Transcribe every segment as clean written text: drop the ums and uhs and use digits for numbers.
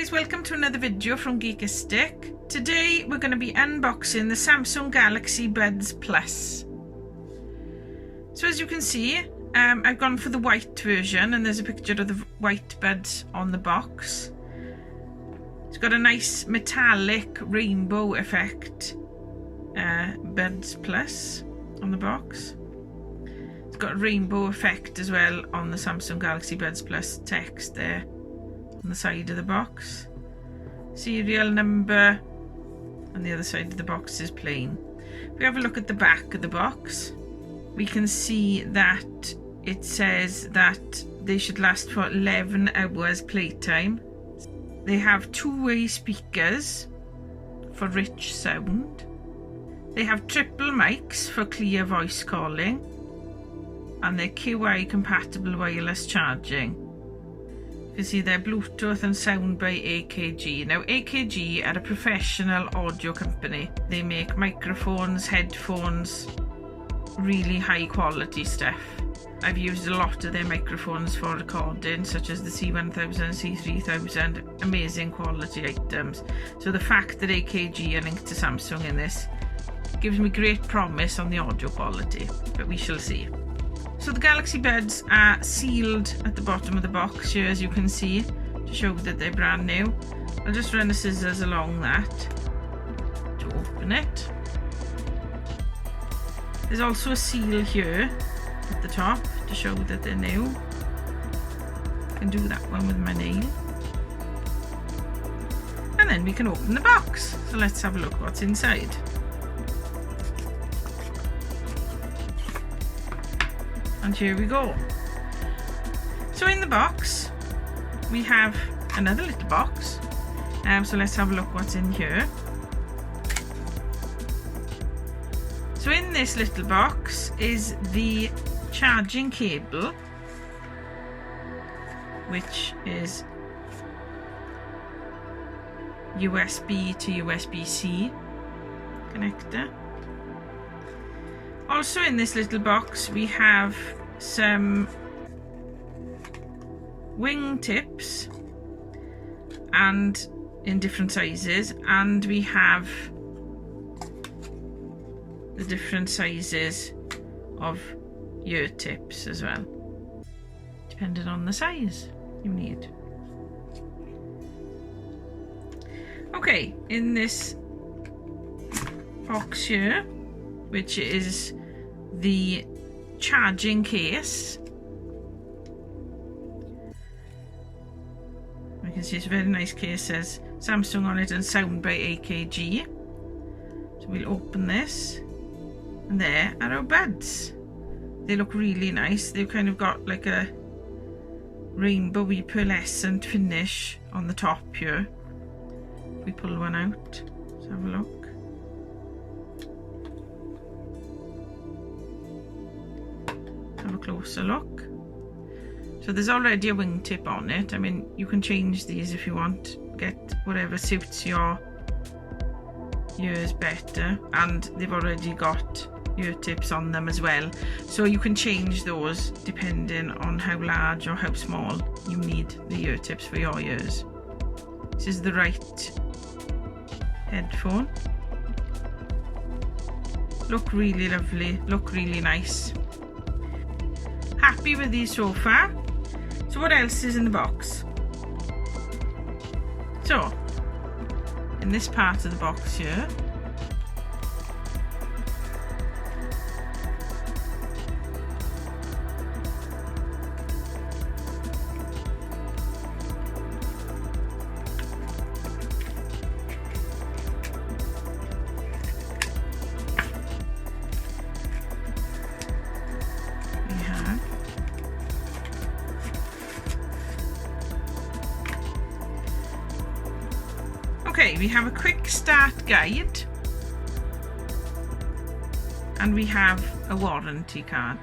guys, welcome to another video from Geekistic. Today we're going to be unboxing the Samsung Galaxy Buds Plus. So as you can see, I've gone for the white version and there's a picture of the white buds on the box. It's got a nice metallic rainbow effect Buds Plus on the box. It's got a rainbow effect as well on the Samsung Galaxy Buds Plus text there on the side of the box. Serial number on the other side of the box is plain. If we have a look at the back of the box, we can see that it says that they should last for 11 hours playtime. They have two-way speakers for rich sound. They have triple mics for clear voice calling, and they're QI compatible wireless charging. You can see they're Bluetooth and sound by AKG. Now AKG are a professional audio company. They make microphones, headphones, really high quality stuff. I've used a lot of their microphones for recording, such as the C1000, C3000, amazing quality items. So the fact that AKG are linked to Samsung in this gives me great promise on the audio quality, but we shall see. So the Galaxy Buds are sealed at the bottom of the box here, as you can see, to show that they're brand new. I'll just run the scissors along that to open it. There's also a seal here at the top to show that they're new. I can do that one with my nail. And then we can open the box. So let's have a look what's inside. And here we go. So in the box we have another little box, so let's have a look what's in here. So in this little box is the charging cable, which is USB to USB-C connector. Also in this little box we have some wing tips and in different sizes, and we have the different sizes of ear tips as well, depending on the size you need. Okay, in this box here, which is the charging case, you can see it's a very nice case, says Samsung on it and sound by AKG. So we'll open this, and there are our buds. They look really nice. They've kind of got like a rainbowy pearlescent finish on the top here. If we pull one out, let's have a look. Have a closer look. So there's already a wingtip on it. I mean, you can change these if you want, get whatever suits your ears better, and they've already got ear tips on them as well, so you can change those depending on how large or how small you need the ear tips for your ears. This is the right headphone. Look really lovely, look really nice. Happy with these so far. So what else is in the box? So in this part of the box here, we have a quick start guide, and we have a warranty card.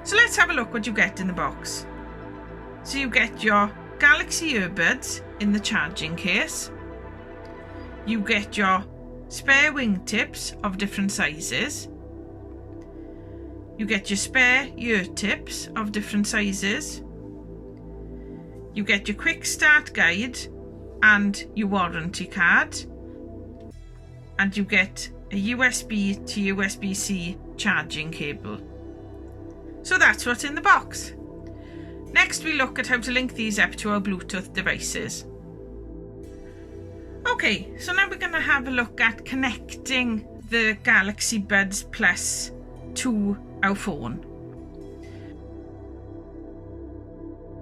So let's have a look what you get in the box. So you get your Galaxy earbuds in the charging case. You get your spare wingtips of different sizes. You get your spare ear tips of different sizes. You get your quick start guide and your warranty card. And you get a USB to USB-C charging cable. So that's what's in the box. Next we look at how to link these up to our Bluetooth devices. Okay, so now we're going to have a look at connecting the Galaxy Buds Plus to our phone.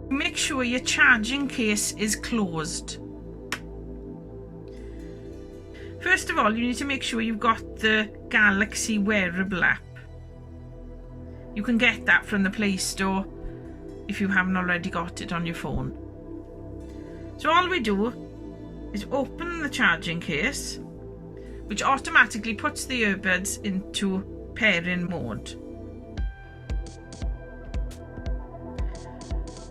Make sure your charging case is closed. First of all, you need to make sure you've got the Galaxy wearable app. You can get that from the Play Store if you haven't already got it on your phone. So all we do is open the charging case, which automatically puts the earbuds into pairing mode.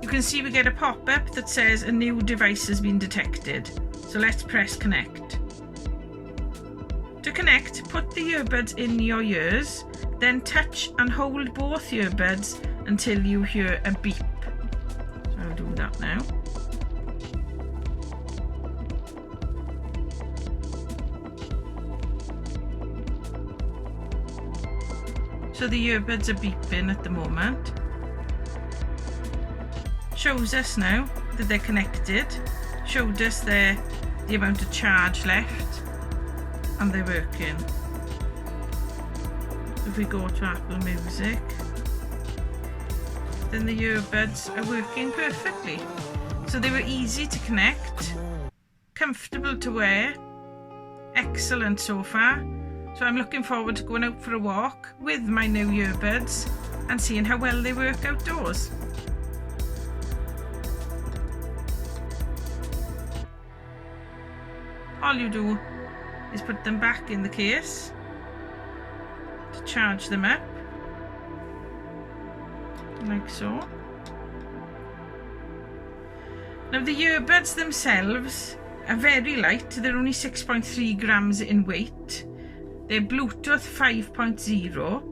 You can see we get a pop-up that says a new device has been detected. So let's press connect. To connect, put the earbuds in your ears, then touch and hold both earbuds until you hear a beep. So I'll do that now. So the earbuds are beeping at the moment. Shows us now that they're connected. Showed us the amount of charge left, and they're working. If we go to Apple Music, then the earbuds are working perfectly. So they were easy to connect, comfortable to wear, excellent so far. So I'm looking forward to going out for a walk with my new earbuds and seeing how well they work outdoors. All you do is put them back in the case to charge them up, like so. Now the earbuds themselves are very light, they're only 6.3 grams in weight. They're Bluetooth 5.0.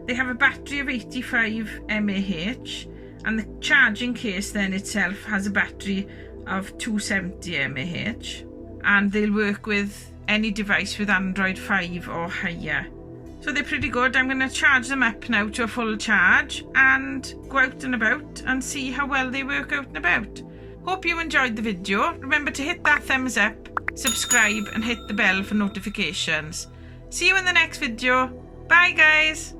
They have a battery of 85 mAh, and the charging case then itself has a battery of 270 mAh. And they'll work with any device with Android 5 or higher. So they're pretty good. I'm going to charge them up now to a full charge and go out and about and see how well they work out and about. Hope you enjoyed the video. Remember to hit that thumbs up, subscribe and hit the bell for notifications. See you in the next video. Bye guys.